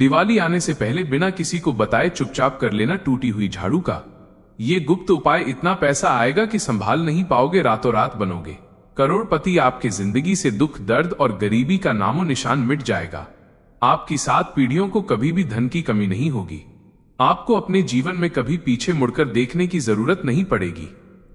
दिवाली आने से पहले बिना किसी को बताए चुपचाप कर लेना टूटी हुई झाड़ू का ये गुप्त उपाय। इतना पैसा आएगा कि संभाल नहीं पाओगे, रातों रात बनोगे करोड़पति। आपके जिंदगी से दुख, दर्द और गरीबी का नामो निशान मिट जाएगा। आपकी 7 पीढ़ियों को कभी भी धन की कमी नहीं होगी। आपको अपने जीवन में कभी पीछे मुड़कर देखने की जरूरत नहीं पड़ेगी।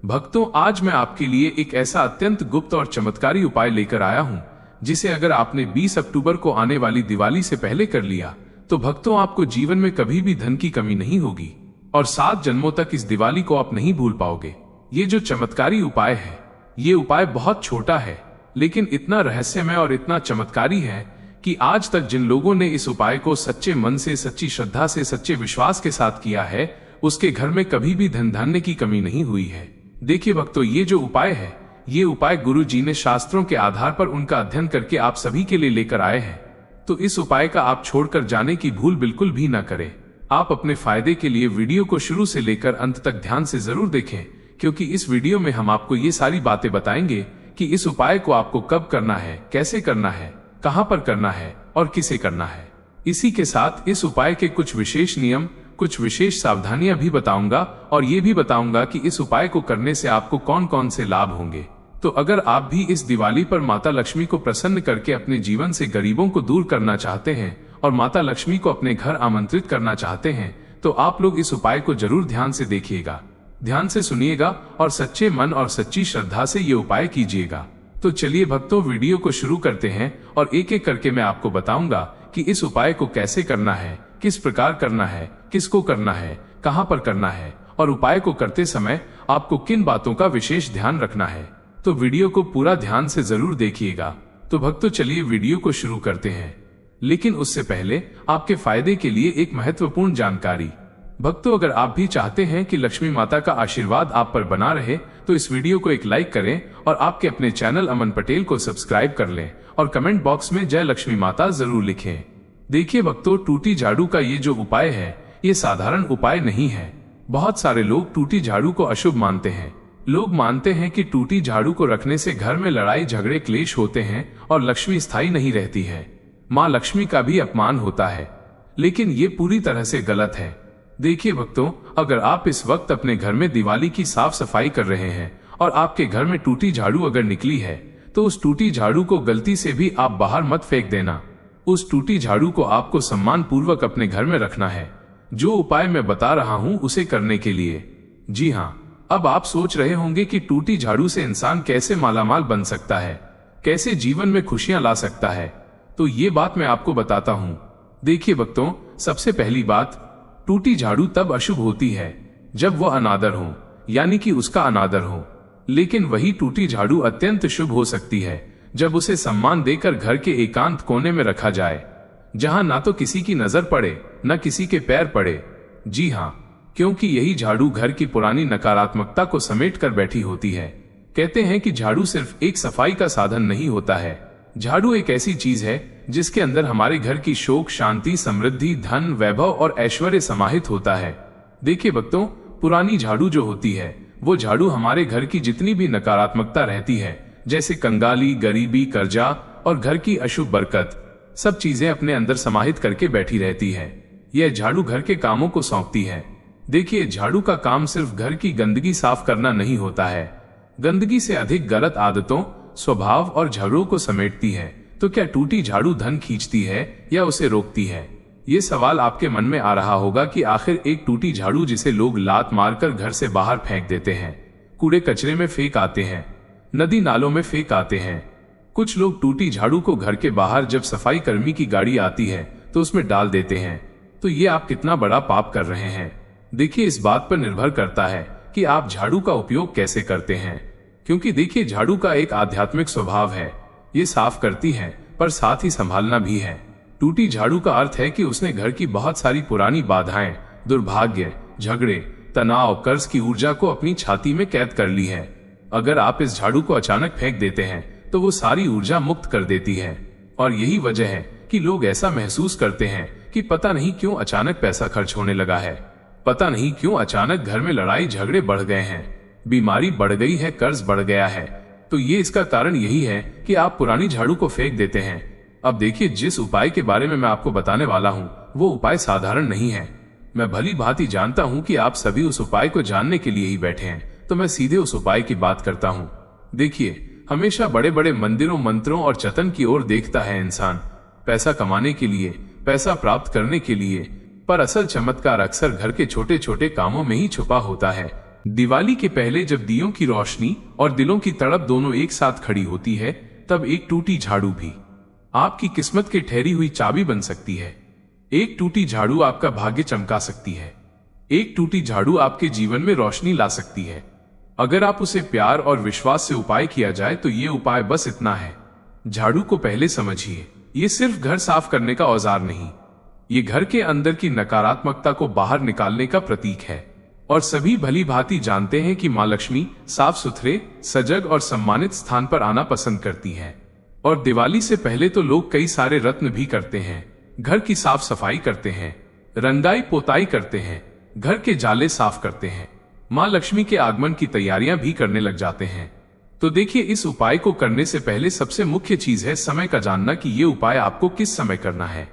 भक्तों, आज मैं आपके लिए एक ऐसा अत्यंत गुप्त और चमत्कारी उपाय लेकर आया हूं, जिसे अगर आपने 20 अक्टूबर को आने वाली दिवाली से पहले कर लिया तो भक्तों आपको जीवन में कभी भी धन की कमी नहीं होगी और 7 जन्मों तक इस दिवाली को आप नहीं भूल पाओगे। ये जो चमत्कारी उपाय है, ये उपाय बहुत छोटा है लेकिन इतना रहस्यमय और इतना चमत्कारी है कि आज तक जिन लोगों ने इस उपाय को सच्चे मन से, सच्ची श्रद्धा से, सच्चे विश्वास के साथ किया है, उसके घर में कभी भी धन धान्य की कमी नहीं हुई है। देखिए भक्तों, ये जो उपाय है, ये उपाय गुरु जी ने शास्त्रों के आधार पर उनका अध्ययन करके आप सभी के लिए लेकर आए हैं। तो इस उपाय का आप छोड़कर जाने की भूल बिल्कुल भी ना करें। आप अपने फायदे के लिए वीडियो को शुरू से लेकर अंत तक ध्यान से जरूर देखें, क्योंकि इस वीडियो में हम आपको ये सारी बातें बताएंगे कि इस उपाय को आपको कब करना है, कैसे करना है, कहां पर करना है और किसे करना है। इसी के साथ इस उपाय के कुछ विशेष नियम, कुछ विशेष सावधानियां भी बताऊंगा और ये भी बताऊंगा कि इस उपाय को करने से आपको कौन कौन से लाभ होंगे। तो अगर आप भी इस दिवाली पर माता लक्ष्मी को प्रसन्न करके अपने जीवन से गरीबों को दूर करना चाहते हैं और माता लक्ष्मी को अपने घर आमंत्रित करना चाहते हैं, तो आप लोग इस उपाय को जरूर ध्यान से देखिएगा, ध्यान से सुनिएगा और सच्चे मन और सच्ची श्रद्धा से ये उपाय कीजिएगा। तो चलिए भक्तों, वीडियो को शुरू करते हैं और एक एक करके मैं आपको बताऊंगा कि इस उपाय को कैसे करना है, किस प्रकार करना है, किसको करना है, कहां पर करना है और उपाय को करते समय आपको किन बातों का विशेष ध्यान रखना है। तो वीडियो को पूरा ध्यान से जरूर देखिएगा। तो भक्तों, चलिए वीडियो को शुरू करते हैं, लेकिन उससे पहले आपके फायदे के लिए एक महत्वपूर्ण जानकारी। भक्तों, अगर आप भी चाहते हैं कि लक्ष्मी माता का आशीर्वाद आप पर बना रहे, तो इस वीडियो को एक लाइक करें और आपके अपने चैनल अमन पटेल को सब्सक्राइब कर लें और कमेंट बॉक्स में जय लक्ष्मी माता जरूर लिखें। देखिए भक्तों, टूटी झाड़ू का ये जो उपाय है, ये साधारण उपाय नहीं है। बहुत सारे लोग टूटी झाड़ू को अशुभ मानते हैं। लोग मानते हैं कि टूटी झाड़ू को रखने से घर में लड़ाई झगड़े क्लेश होते हैं और लक्ष्मी स्थायी नहीं रहती है, माँ लक्ष्मी का भी अपमान होता है। लेकिन ये पूरी तरह से गलत है। देखिए भक्तों, अगर आप इस वक्त अपने घर में दिवाली की साफ सफाई कर रहे हैं और आपके घर में टूटी झाड़ू अगर निकली है, तो उस टूटी झाड़ू को गलती से भी आप बाहर मत फेंक देना। उस टूटी झाड़ू को आपको सम्मान पूर्वक अपने घर में रखना है। जो उपाय मैं बता रहा हूँ उसे करने के लिए। जी हाँ, अब आप सोच रहे होंगे कि टूटी झाड़ू से इंसान कैसे मालामाल बन सकता है, कैसे जीवन में खुशियां ला सकता है। तो ये बात मैं आपको बताता हूँ। देखिए भक्तों, सबसे पहली बात, टूटी झाड़ू तब अशुभ होती है जब वह अनादर हो, यानी कि उसका अनादर हो। लेकिन वही टूटी झाड़ू अत्यंत शुभ हो सकती है जब उसे सम्मान देकर घर के एकांत कोने में रखा जाए, जहां ना तो किसी की नजर पड़े, न किसी के पैर पड़े। जी हाँ, क्योंकि यही झाड़ू घर की पुरानी नकारात्मकता को समेट कर बैठी होती है। कहते हैं कि झाड़ू सिर्फ एक सफाई का साधन नहीं होता है। झाड़ू एक ऐसी चीज है जिसके अंदर हमारे घर की शोक, शांति, समृद्धि, धन, वैभव और ऐश्वर्य समाहित होता है। देखिए भक्तों, पुरानी झाड़ू जो होती है, वो झाड़ू हमारे घर की जितनी भी नकारात्मकता रहती है, जैसे कंगाली, गरीबी, कर्जा और घर की अशुभ बरकत, सब चीजें अपने अंदर समाहित करके बैठी रहती है। यह झाड़ू घर के कामों को सौंपती है। देखिए, झाड़ू का काम सिर्फ घर की गंदगी साफ करना नहीं होता है। गंदगी से अधिक गलत आदतों, स्वभाव और झगड़ों को समेटती है। तो क्या टूटी झाड़ू धन खींचती है या उसे रोकती है? ये सवाल आपके मन में आ रहा होगा कि आखिर एक टूटी झाड़ू जिसे लोग लात मारकर घर से बाहर फेंक देते हैं, कूड़े कचरे में फेंक आते हैं, नदी नालों में फेंक आते हैं। कुछ लोग टूटी झाड़ू को घर के बाहर जब सफाई कर्मी की गाड़ी आती है तो उसमें डाल देते हैं। तो ये आप कितना बड़ा पाप कर रहे हैं। देखिए, इस बात पर निर्भर करता है कि आप झाड़ू का उपयोग कैसे करते हैं। क्योंकि देखिए, झाड़ू का एक आध्यात्मिक स्वभाव है। ये साफ करती है पर साथ ही संभालना भी है। टूटी झाड़ू का अर्थ है कि उसने घर की बहुत सारी पुरानी बाधाएं, दुर्भाग्य, झगड़े, तनाव, कर्ज की ऊर्जा को अपनी छाती में कैद कर ली है। अगर आप इस झाड़ू को अचानक फेंक देते हैं तो वो सारी ऊर्जा मुक्त कर देती है। और यही वजह है कि लोग ऐसा महसूस करते हैं कि पता नहीं क्यों अचानक पैसा खर्च होने लगा है, पता नहीं क्यों अचानक घर में लड़ाई झगड़े बढ़ गए हैं, बीमारी बढ़ गई है, कर्ज बढ़ गया है। तो ये इसका कारण यही है कि आप पुरानी झाड़ू को फेंक देते हैं। अब देखिए, जिस उपाय के बारे में मैं आपको बताने वाला हूँ वो उपाय साधारण नहीं है। मैं भली भांति जानता हूँ कि आप सभी उस उपाय को जानने के लिए ही बैठे हैं, तो मैं सीधे उस उपाय की बात करता हूँ। देखिए, हमेशा बड़े बड़े मंदिरों, मंत्रों और चतन की ओर देखता है इंसान, पैसा कमाने के लिए, पैसा प्राप्त करने के लिए, पर असल चमत्कार अक्सर घर के छोटे छोटे कामों में ही छुपा होता है। दिवाली के पहले जब दियों की रोशनी और दिलों की तड़प दोनों एक साथ खड़ी होती है, तब एक टूटी झाड़ू भी आपकी किस्मत की ठहरी हुई चाबी बन सकती है। एक टूटी झाड़ू आपका भाग्य चमका सकती है। एक टूटी झाड़ू आपके जीवन में रोशनी ला सकती है। अगर आप उसे प्यार और विश्वास से उपाय किया जाए तो ये उपाय बस इतना है। झाड़ू को पहले समझिए, ये सिर्फ घर साफ करने का औजार नहीं, ये घर के अंदर की नकारात्मकता को बाहर निकालने का प्रतीक है। और सभी भली भांति जानते हैं कि माँ लक्ष्मी साफ सुथरे, सजग और सम्मानित स्थान पर आना पसंद करती है। और दिवाली से पहले तो लोग कई सारे रत्न भी करते हैं, घर की साफ सफाई करते हैं, रंगाई पोताई करते हैं, घर के जाले साफ करते हैं, माँ लक्ष्मी के आगमन की तैयारियां भी करने लग जाते हैं। तो देखिए, इस उपाय को करने से पहले सबसे मुख्य चीज है समय का जानना कि ये उपाय आपको किस समय करना है।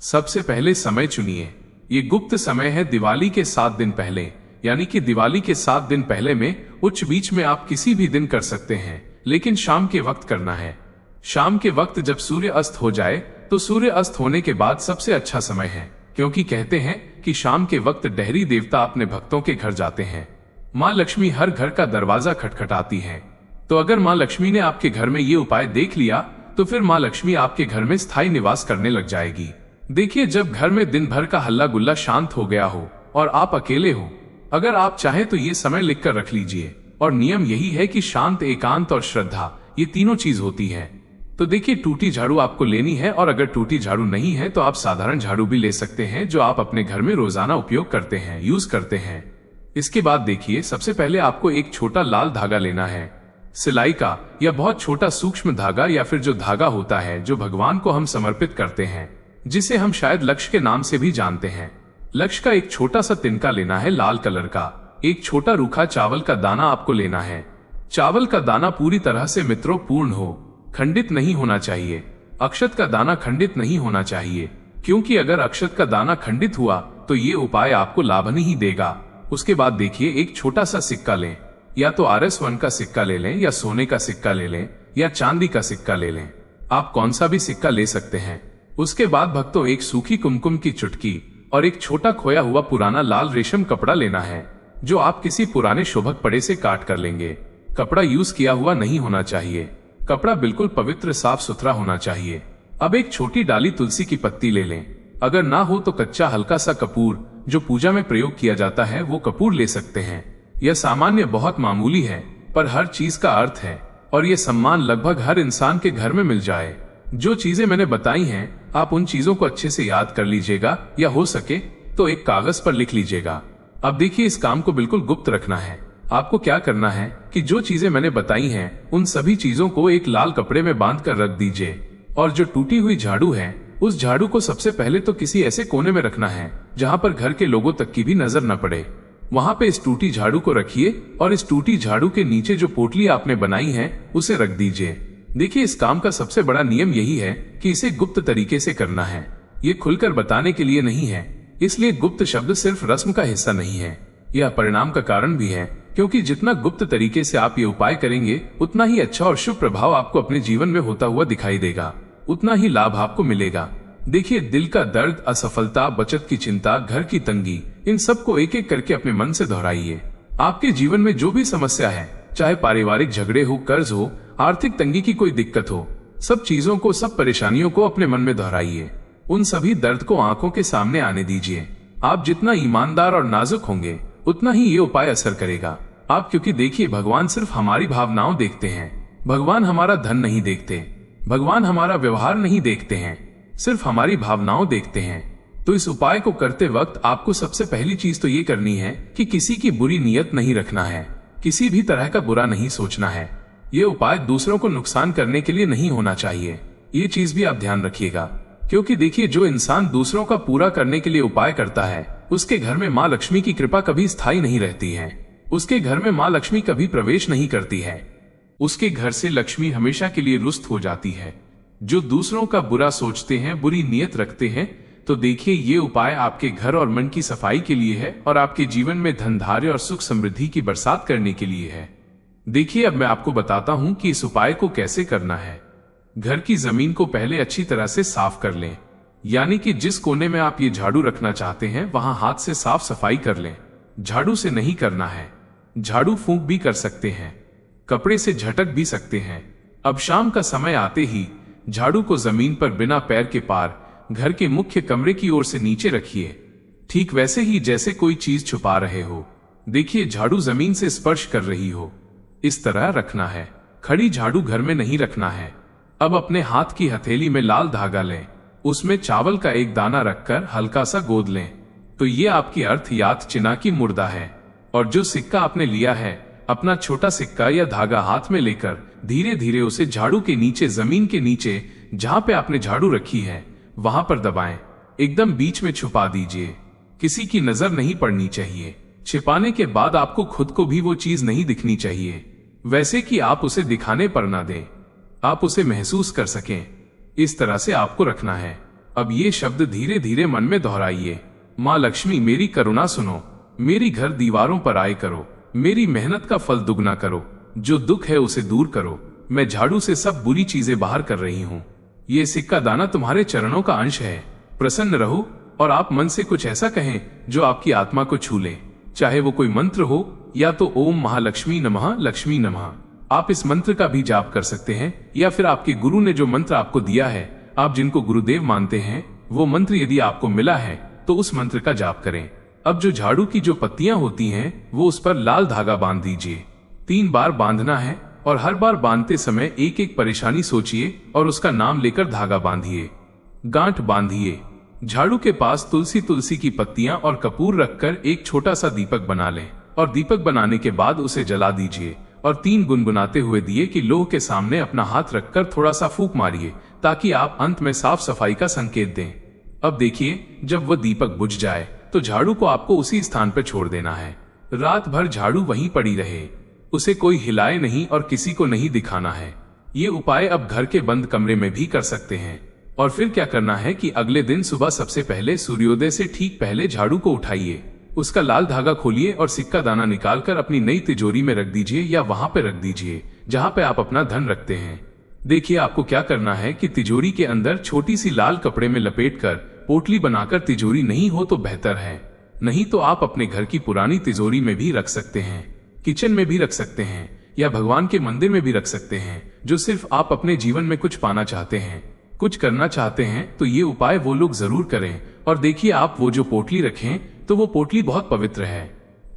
सबसे पहले समय चुनिए। ये गुप्त समय है दिवाली के 7 दिन पहले, यानी कि दिवाली के 7 दिन पहले में उच्च बीच में आप किसी भी दिन कर सकते हैं, लेकिन शाम के वक्त करना है। शाम के वक्त जब सूर्य अस्त हो जाए तो सूर्य अस्त होने के बाद सबसे अच्छा समय है, क्योंकि कहते हैं कि शाम के वक्त डेहरी देवता अपने भक्तों के घर जाते हैं। माँ लक्ष्मी हर घर का दरवाजा खटखटाती है। तो अगर माँ लक्ष्मी ने आपके घर में ये उपाय देख लिया तो फिर माँ लक्ष्मी आपके घर में स्थायी निवास करने लग जाएगी। देखिए, जब घर में दिन भर का हल्ला गुल्ला शांत हो गया हो और आप अकेले हो, अगर आप चाहे तो ये समय लिखकर रख लीजिए। और नियम यही है कि शांत, एकांत और श्रद्धा, ये तीनों चीज होती है। तो देखिए, टूटी झाड़ू आपको लेनी है, और अगर टूटी झाड़ू नहीं है तो आप साधारण झाड़ू भी ले सकते हैं जो आप अपने घर में रोजाना उपयोग करते हैं, यूज करते हैं। इसके बाद देखिए, सबसे पहले आपको एक छोटा लाल धागा लेना है, सिलाई का या बहुत छोटा सूक्ष्म धागा, या फिर जो धागा होता है जो भगवान को हम समर्पित करते हैं, जिसे हम शायद लक्ष्य के नाम से भी जानते हैं। लक्ष्य का एक छोटा सा तिनका लेना है लाल कलर का। एक छोटा रूखा चावल का दाना आपको लेना है। चावल का दाना पूरी तरह से मित्रों पूर्ण हो, खंडित नहीं होना चाहिए। अक्षत का दाना खंडित नहीं होना चाहिए, क्योंकि अगर अक्षत का दाना खंडित हुआ तो ये उपाय आपको लाभ नहीं देगा। उसके बाद देखिए, एक छोटा सा सिक्का लें, या तो RS1 का सिक्का ले लें, या सोने का सिक्का ले लें, या चांदी का सिक्का ले लें। आप कौन सा भी सिक्का ले सकते हैं। उसके बाद भक्तों, एक सूखी कुमकुम की चुटकी और एक छोटा खोया हुआ पुराना लाल रेशम कपड़ा लेना है, जो आप किसी पुराने शोभक पड़े से काट कर लेंगे। कपड़ा यूज किया हुआ नहीं होना चाहिए। कपड़ा बिल्कुल पवित्र, साफ सुथरा होना चाहिए। अब एक छोटी डाली तुलसी की पत्ती ले लें। अगर ना हो तो कच्चा हल्का सा कपूर, जो पूजा में प्रयोग किया जाता है, वो कपूर ले सकते हैं। यह सामान्य, बहुत मामूली है, पर हर चीज का अर्थ है, और ये सम्मान लगभग हर इंसान के घर में मिल जाए। जो चीजें मैंने बताई हैं, आप उन चीजों को अच्छे से याद कर लीजिएगा, या हो सके तो एक कागज पर लिख लीजिएगा। अब देखिए, इस काम को बिल्कुल गुप्त रखना है। आपको क्या करना है कि जो चीजें मैंने बताई हैं, उन सभी चीजों को एक लाल कपड़े में बांध कर रख दीजिए। और जो टूटी हुई झाड़ू है, उस झाड़ू को सबसे पहले तो किसी ऐसे कोने में रखना है जहां पर घर के लोगों तक की भी नजर न पड़े। वहां पे इस टूटी झाड़ू को रखिए, और इस टूटी झाड़ू के नीचे जो पोटली आपने बनाई है उसे रख दीजिए। देखिए, इस काम का सबसे बड़ा नियम यही है कि इसे गुप्त तरीके से करना है। ये खुलकर बताने के लिए नहीं है, इसलिए गुप्त शब्द सिर्फ रस्म का हिस्सा नहीं है, यह परिणाम का कारण भी है, क्योंकि जितना गुप्त तरीके से आप ये उपाय करेंगे, उतना ही अच्छा और शुभ प्रभाव आपको अपने जीवन में होता हुआ दिखाई देगा, उतना ही लाभ आपको मिलेगा। देखिए, दिल का दर्द, असफलता, बचत की चिंता, घर की तंगी, इन सबको एक एक करके अपने मन से दोहराइए। आपके जीवन में जो भी समस्या है, चाहे पारिवारिक झगड़े हो, कर्ज हो, आर्थिक तंगी की कोई दिक्कत हो, सब चीजों को, सब परेशानियों को अपने मन में दोहराइए। उन सभी दर्द को आंखों के सामने आने दीजिए। आप जितना ईमानदार और नाजुक होंगे, उतना ही ये उपाय असर करेगा। आप, क्योंकि देखिए, भगवान सिर्फ हमारी भावनाओं देखते हैं। भगवान हमारा धन नहीं देखते, भगवान हमारा व्यवहार नहीं देखते हैं, सिर्फ हमारी भावनाओं देखते हैं। तो इस उपाय को करते वक्त आपको सबसे पहली चीज तो ये करनी है कि किसी की बुरी नीयत नहीं रखना है, किसी भी तरह का बुरा नहीं सोचना है। ये उपाय दूसरों को नुकसान करने के लिए नहीं होना चाहिए, ये चीज भी आप ध्यान रखिएगा। क्योंकि देखिए, जो इंसान दूसरों का पूरा करने के लिए उपाय करता है, उसके घर में माँ लक्ष्मी की कृपा कभी स्थायी नहीं रहती है। उसके घर में माँ लक्ष्मी कभी प्रवेश नहीं करती है। उसके घर से लक्ष्मी हमेशा के लिए रुष्ट हो जाती है। जो दूसरों का बुरा सोचते हैं, बुरी नीयत रखते हैं, तो देखिए ये उपाय आपके घर और मन की सफाई के लिए है और आपके जीवन में धनधार्य और सुख समृद्धि की बरसात करने के लिए है। देखिए अब मैं आपको बताता हूं कि इस उपाय को कैसे करना है। घर की जमीन को पहले अच्छी तरह से साफ कर लें, यानी कि जिस कोने में आप ये झाड़ू रखना चाहते हैं वहां हाथ से साफ सफाई कर लें। झाड़ू से नहीं करना है, झाड़ू फूंक भी कर सकते हैं, कपड़े से झटक भी सकते हैं। अब शाम का समय आते ही झाड़ू को जमीन पर बिना पैर के पार घर के मुख्य कमरे की ओर से नीचे रखिए, ठीक वैसे ही जैसे कोई चीज छुपा रहे हो। देखिए झाड़ू जमीन से स्पर्श कर रही हो, इस तरह रखना है। खड़ी झाड़ू घर में नहीं रखना है। अब अपने हाथ की हथेली में लाल धागा लें, उसमें चावल का एक दाना रखकर हल्का सा गोद लें। तो ये आपकी अर्थ याद चिन्ह की मुर्दा है। और जो सिक्का आपने लिया है, अपना छोटा सिक्का या धागा हाथ में लेकर धीरे धीरे उसे झाड़ू के नीचे, जमीन के नीचे जहां पे आपने झाड़ू रखी है वहां पर दबाएं। एकदम बीच में छुपा दीजिए, किसी की नजर नहीं पड़नी चाहिए। छिपाने के बाद आपको खुद को भी वो चीज नहीं दिखनी चाहिए, वैसे कि आप उसे दिखाने पर ना दें, आप उसे महसूस कर सकें। इस तरह से आपको रखना है। अब ये शब्द धीरे धीरे मन में दोहराइए। माँ लक्ष्मी मेरी करुणा सुनो, मेरी घर दीवारों पर आए करो, मेरी मेहनत का फल दुगना करो, जो दुख है उसे दूर करो। मैं झाड़ू से सब बुरी चीजें बाहर कर रही हूँ। ये सिक्का दाना तुम्हारे चरणों का अंश है। प्रसन्न रहो और आप मन से कुछ ऐसा कहें जो आपकी आत्मा को छू ले, चाहे वो कोई मंत्र हो या तो ओम महालक्ष्मी नमः, लक्ष्मी नमः। आप इस मंत्र का भी जाप कर सकते हैं, या फिर आपके गुरु ने जो मंत्र आपको दिया है, आप जिनको गुरुदेव मानते हैं, वो मंत्र यदि आपको मिला है तो उस मंत्र का जाप करें। अब जो झाड़ू की जो पत्तियां होती हैं वो उस पर लाल धागा बांध दीजिए। 3 बार बांधना है और हर बार बांधते समय एक एक परेशानी सोचिए और उसका नाम लेकर धागा बांधिए, गांठ बांधिए। झाड़ू के पास तुलसी की पत्तियां और कपूर रखकर एक छोटा सा दीपक बना लें और दीपक बनाने के बाद उसे जला दीजिए और 3 गुनगुनाते हुए दिए कि लोह के सामने अपना हाथ रखकर थोड़ा सा फूंक मारिए, ताकि आप अंत में साफ सफाई का संकेत दें। अब देखिए जब वह दीपक बुझ जाए तो झाड़ू को आपको उसी स्थान पर छोड़ देना है। रात भर झाड़ू वहीं पड़ी रहे, उसे कोई हिलाए नहीं और किसी को नहीं दिखाना है। ये उपाय अब घर के बंद कमरे में भी कर सकते हैं। और फिर क्या करना है कि अगले दिन सुबह सबसे पहले सूर्योदय से ठीक पहले झाड़ू को उठाइए, उसका लाल धागा खोलिए और सिक्का दाना निकालकर अपनी नई तिजोरी में रख दीजिए या वहां पे रख दीजिए जहां पे आप अपना धन रखते हैं। देखिए आपको क्या करना है कि तिजोरी के अंदर छोटी सी लाल कपड़े में लपेटकर पोटली बनाकर, तिजोरी नहीं हो तो बेहतर है, नहीं तो आप अपने घर की पुरानी तिजोरी में भी रख सकते हैं, किचन में भी रख सकते हैं या भगवान के मंदिर में भी रख सकते हैं। जो सिर्फ आप अपने जीवन में कुछ पाना चाहते हैं, कुछ करना चाहते हैं, तो ये उपाय वो लोग जरूर करें। और देखिए आप वो जो पोटली रखें तो वो पोटली बहुत पवित्र है,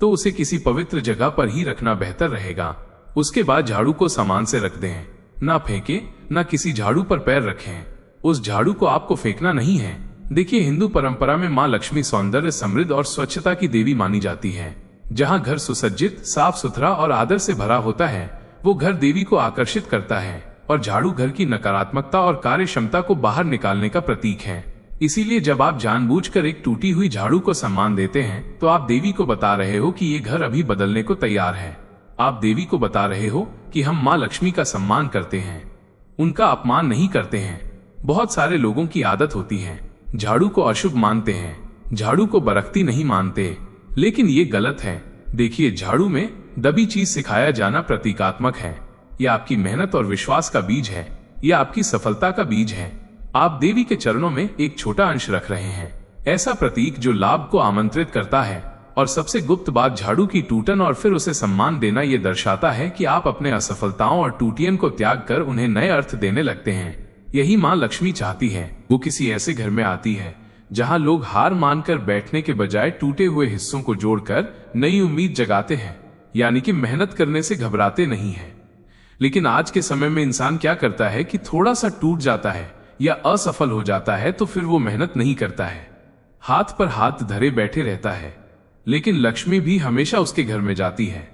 तो उसे किसी पवित्र जगह पर ही रखना बेहतर रहेगा। उसके बाद झाड़ू को सामान से रख दें, ना फेंके, ना किसी झाड़ू पर पैर रखें। उस झाड़ू को आपको फेंकना नहीं है। देखिए हिंदू परंपरा में माँ लक्ष्मी सौंदर्य, समृद्ध और स्वच्छता की देवी मानी जाती है। जहाँ घर सुसज्जित, साफ सुथरा और आदर से भरा होता है, वो घर देवी को आकर्षित करता है और झाड़ू घर की नकारात्मकता और कार्य क्षमता को बाहर निकालने का प्रतीक है। इसीलिए जब आप जानबूझकर एक टूटी हुई झाड़ू को सम्मान देते हैं तो आप देवी को बता रहे हो कि ये घर अभी बदलने को तैयार है। आप देवी को बता रहे हो कि हम माँ लक्ष्मी का सम्मान करते हैं, उनका अपमान नहीं करते हैं। बहुत सारे लोगों की आदत होती है, झाड़ू को अशुभ मानते हैं, झाड़ू को बरकती नहीं मानते, लेकिन ये गलत है। देखिए झाड़ू में दबी चीज सिखाया जाना प्रतीकात्मक है। यह आपकी मेहनत और विश्वास का बीज है, यह आपकी सफलता का बीज है। आप देवी के चरणों में एक छोटा अंश रख रहे हैं, ऐसा प्रतीक जो लाभ को आमंत्रित करता है। और सबसे गुप्त बात, झाड़ू की टूटन और फिर उसे सम्मान देना ये दर्शाता है कि आप अपने असफलताओं और टूटियन को त्याग कर उन्हें नए अर्थ देने लगते हैं। यही माँ लक्ष्मी चाहती है। वो किसी ऐसे घर में आती है जहाँ लोग हार मानकर बैठने के बजाय टूटे हुए हिस्सों को जोड़कर नई उम्मीद जगाते हैं, यानी कि मेहनत करने से घबराते नहीं है। लेकिन आज के समय में इंसान क्या करता है कि थोड़ा सा टूट जाता है या असफल हो जाता है तो फिर वो मेहनत नहीं करता है, हाथ पर हाथ धरे बैठे रहता है। लेकिन लक्ष्मी भी हमेशा उसके घर में जाती है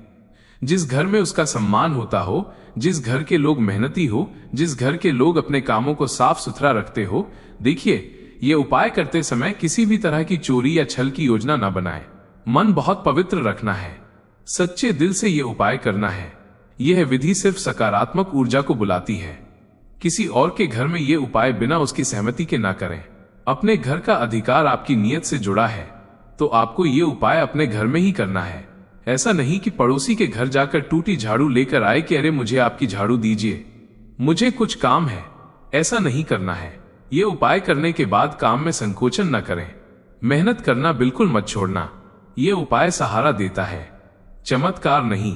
जिस घर में उसका सम्मान होता हो, जिस घर के लोग मेहनती हो, जिस घर के लोग अपने कामों को साफ सुथरा रखते हो। देखिए ये उपाय करते समय किसी भी तरह की चोरी या छल की योजना न बनाएं। मन बहुत पवित्र रखना है, सच्चे दिल से ये उपाय करना है। यह विधि सिर्फ सकारात्मक ऊर्जा को बुलाती है। किसी और के घर में ये उपाय बिना उसकी सहमति के ना करें। अपने घर का अधिकार आपकी नीयत से जुड़ा है, तो आपको ये उपाय अपने घर में ही करना है। ऐसा नहीं कि पड़ोसी के घर जाकर टूटी झाड़ू लेकर आए कि अरे मुझे आपकी झाड़ू दीजिए, मुझे कुछ काम है। ऐसा नहीं करना है। ये उपाय करने के बाद काम में संकोचन न करें। मेहनत करना बिल्कुल मत छोड़ना। ये उपाय सहारा देता है, चमत्कार नहीं।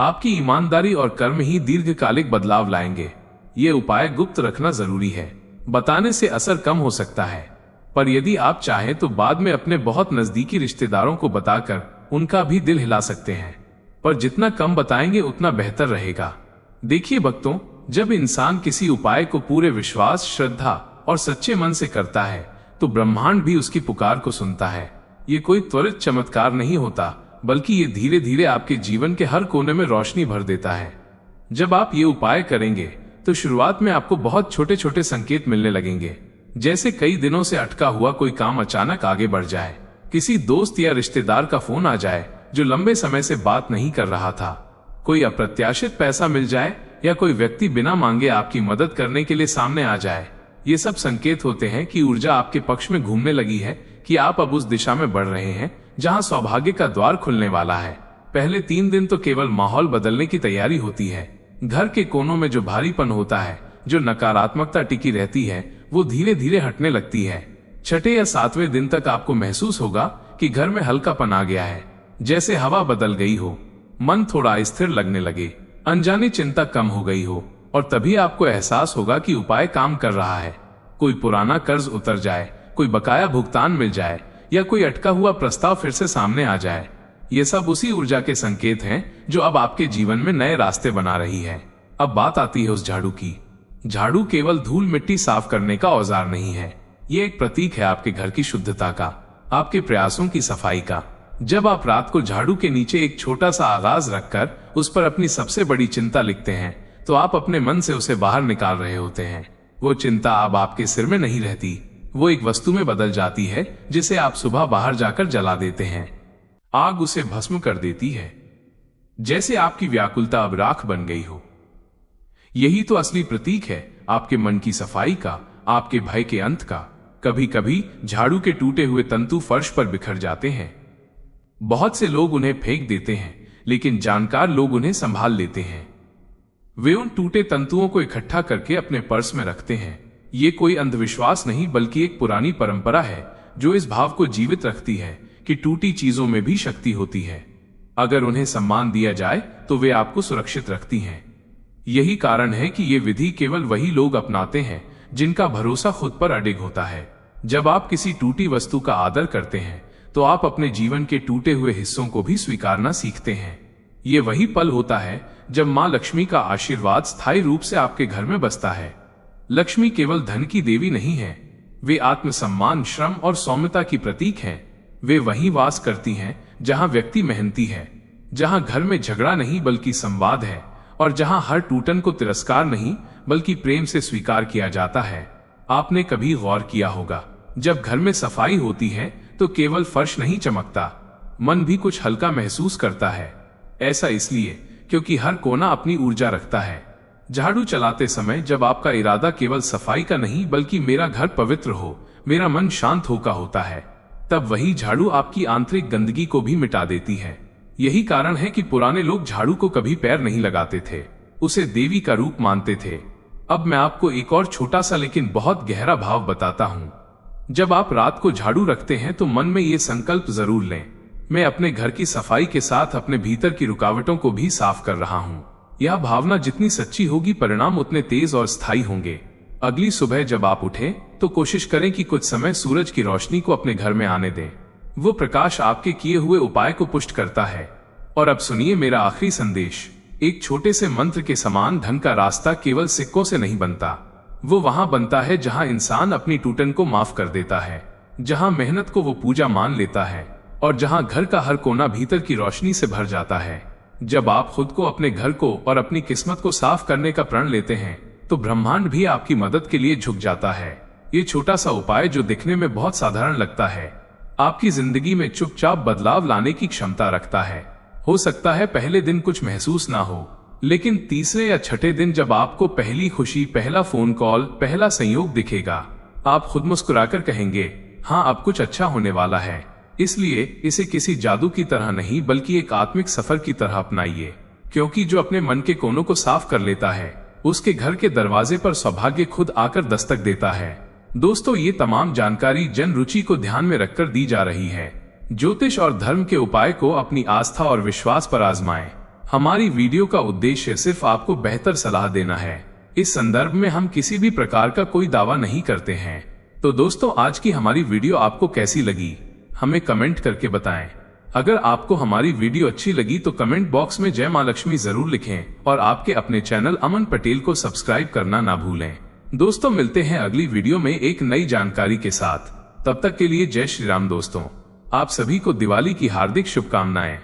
आपकी ईमानदारी और कर्म ही दीर्घकालिक बदलाव लाएंगे। ये उपाय गुप्त रखना जरूरी है। बताने से असर कम हो सकता है, पर यदि आप चाहें तो बाद में अपने बहुत नजदीकी रिश्तेदारों को बताकर उनका भी दिल हिला सकते हैं। पर जितना कम बताएंगे उतना बेहतर रहेगा। देखिए भक्तों, जब इंसान किसी उपाय को पूरे विश्वास, श्रद्धा और सच्चे मन से करता है तो ब्रह्मांड भी उसकी पुकार को सुनता है। ये कोई त्वरित चमत्कार नहीं होता, बल्कि ये धीरे धीरे आपके जीवन के हर कोने में रोशनी भर देता है। जब आप ये उपाय करेंगे तो शुरुआत में आपको बहुत छोटे छोटे संकेत मिलने लगेंगे, जैसे कई दिनों से अटका हुआ कोई काम अचानक आगे बढ़ जाए, किसी दोस्त या रिश्तेदार का फोन आ जाए जो लंबे समय से बात नहीं कर रहा था, कोई अप्रत्याशित पैसा मिल जाए या कोई व्यक्ति बिना मांगे आपकी मदद करने के लिए सामने आ जाए। ये सब संकेत होते हैं कि ऊर्जा आपके पक्ष में घूमने लगी है, कि आप अब उस दिशा में बढ़ रहे हैं जहां सौभाग्य का द्वार खुलने वाला है। पहले 3 दिन तो केवल माहौल बदलने की तैयारी होती है। घर के कोनों में जो भारीपन होता है, जो नकारात्मकता टिकी रहती है, वो धीरे धीरे हटने लगती है। छठे या 7वें दिन तक आपको महसूस होगा कि घर में हल्कापन आ गया है, जैसे हवा बदल गई हो, मन थोड़ा स्थिर लगने लगे, अनजानी चिंता कम हो गई हो, और तभी आपको एहसास होगा कि उपाय काम कर रहा है। कोई पुराना कर्ज उतर जाए, कोई बकाया भुगतान मिल जाए, या कोई अटका हुआ प्रस्ताव फिर से सामने आ जाए। ये सब उसी ऊर्जा के संकेत हैं जो अब आपके जीवन में नए रास्ते बना रही है। अब बात आती है उस झाड़ू की। झाड़ू केवल धूल मिट्टी साफ करने का औजार नहीं है। ये एक प्रतीक है आपके घर की शुद्धता का, आपके प्रयासों की सफाई का। जब आप रात को झाड़ू के नीचे एक छोटा सा आगाज रखकर उस पर अपनी सबसे बड़ी चिंता लिखते हैं, तो आप अपने मन से उसे बाहर निकाल रहे होते हैं। वो चिंता अब आपके सिर में नहीं रहती, वो एक वस्तु में बदल जाती है, जिसे आप सुबह बाहर जाकर जला देते हैं। आग उसे भस्म कर देती है, जैसे आपकी व्याकुलता अब राख बन गई हो। यही तो असली प्रतीक है आपके मन की सफाई का, आपके भय के अंत का। कभी कभी झाड़ू के टूटे हुए तंतु फर्श पर बिखर जाते हैं। बहुत से लोग उन्हें फेंक देते हैं, लेकिन जानकार लोग उन्हें संभाल लेते हैं। वे उन टूटे तंतुओं को इकट्ठा करके अपने पर्स में रखते हैं। ये कोई अंधविश्वास नहीं, बल्कि एक पुरानी परंपरा है जो इस भाव को जीवित रखती है कि टूटी चीजों में भी शक्ति होती है। अगर उन्हें सम्मान दिया जाए तो वे आपको सुरक्षित रखती हैं। यही कारण है कि ये विधि केवल वही लोग अपनाते हैं जिनका भरोसा खुद पर अडिग होता है। जब आप किसी टूटी वस्तु का आदर करते हैं तो आप अपने जीवन के टूटे हुए हिस्सों को भी स्वीकारना सीखते हैं। ये वही पल होता है जब माँ लक्ष्मी का आशीर्वाद स्थायी रूप से आपके घर में बसता है। लक्ष्मी केवल धन की देवी नहीं है, वे आत्मसम्मान, श्रम और सौम्यता की प्रतीक हैं। वे वहीं वास करती हैं जहां व्यक्ति मेहनती है, जहां घर में झगड़ा नहीं बल्कि संवाद है, और जहां हर टूटन को तिरस्कार नहीं बल्कि प्रेम से स्वीकार किया जाता है। आपने कभी गौर किया होगा, जब घर में सफाई होती है तो केवल फर्श नहीं चमकता, मन भी कुछ हल्का महसूस करता है। ऐसा इसलिए क्योंकि हर कोना अपनी ऊर्जा रखता है। झाड़ू चलाते समय जब आपका इरादा केवल सफाई का नहीं बल्कि मेरा घर पवित्र हो, मेरा मन शांत हो का होता है, तब वही झाड़ू आपकी आंतरिक गंदगी को भी मिटा देती है। यही कारण है कि पुराने लोग झाड़ू को कभी पैर नहीं लगाते थे, उसे देवी का रूप मानते थे। अब मैं आपको एक और छोटा सा लेकिन बहुत गहरा भाव बताता हूँ। जब आप रात को झाड़ू रखते हैं तो मन में ये संकल्प जरूर लें, मैं अपने घर की सफाई के साथ अपने भीतर की रुकावटों को भी साफ कर रहा हूँ। यह भावना जितनी सच्ची होगी, परिणाम उतने तेज और स्थायी होंगे। अगली सुबह जब आप उठें तो कोशिश करें कि कुछ समय सूरज की रोशनी को अपने घर में आने दें। वो प्रकाश आपके किए हुए उपाय को पुष्ट करता है। और अब सुनिए मेरा आखिरी संदेश। एक छोटे से मंत्र के समान धन का रास्ता केवल सिक्कों से नहीं बनता, वो वहां बनता है जहां इंसान अपनी टूटन को माफ कर देता है, जहां मेहनत को वो पूजा मान लेता है, और जहां घर का हर कोना भीतर की रोशनी से भर जाता है। जब आप खुद को, अपने घर को और अपनी किस्मत को साफ करने का प्रण लेते हैं तो ब्रह्मांड भी आपकी मदद के लिए झुक जाता है। ये छोटा सा उपाय जो दिखने में बहुत साधारण लगता है, आपकी जिंदगी में चुपचाप बदलाव लाने की क्षमता रखता है। हो सकता है पहले दिन कुछ महसूस ना हो, लेकिन तीसरे या छठे दिन जब आपको पहली खुशी, पहला फोन कॉल, पहला संयोग दिखेगा, आप खुद मुस्कुराकर कहेंगे, हाँ अब कुछ अच्छा होने वाला है। इसलिए इसे किसी जादू की तरह नहीं बल्कि एक आत्मिक सफर की तरह अपनाइए, क्योंकि जो अपने मन के कोनों को साफ कर लेता है उसके घर के दरवाजे पर सौभाग्य खुद आकर दस्तक देता है। दोस्तों, ये तमाम जानकारी जन रुचि को ध्यान में रखकर दी जा रही है। ज्योतिष और धर्म के उपाय को अपनी आस्था और विश्वास पर आजमाएं। हमारी वीडियो का उद्देश्य सिर्फ आपको बेहतर सलाह देना है। इस संदर्भ में हम किसी भी प्रकार का कोई दावा नहीं करते हैं। तो दोस्तों, आज की हमारी वीडियो आपको कैसी लगी हमें कमेंट करके बताएं। अगर आपको हमारी वीडियो अच्छी लगी तो कमेंट बॉक्स में जय मां लक्ष्मी जरूर लिखें और आपके अपने चैनल अमन पटेल को सब्सक्राइब करना ना भूलें। दोस्तों, मिलते हैं अगली वीडियो में एक नई जानकारी के साथ। तब तक के लिए जय श्री राम। दोस्तों, आप सभी को दिवाली की हार्दिक शुभकामनाएं।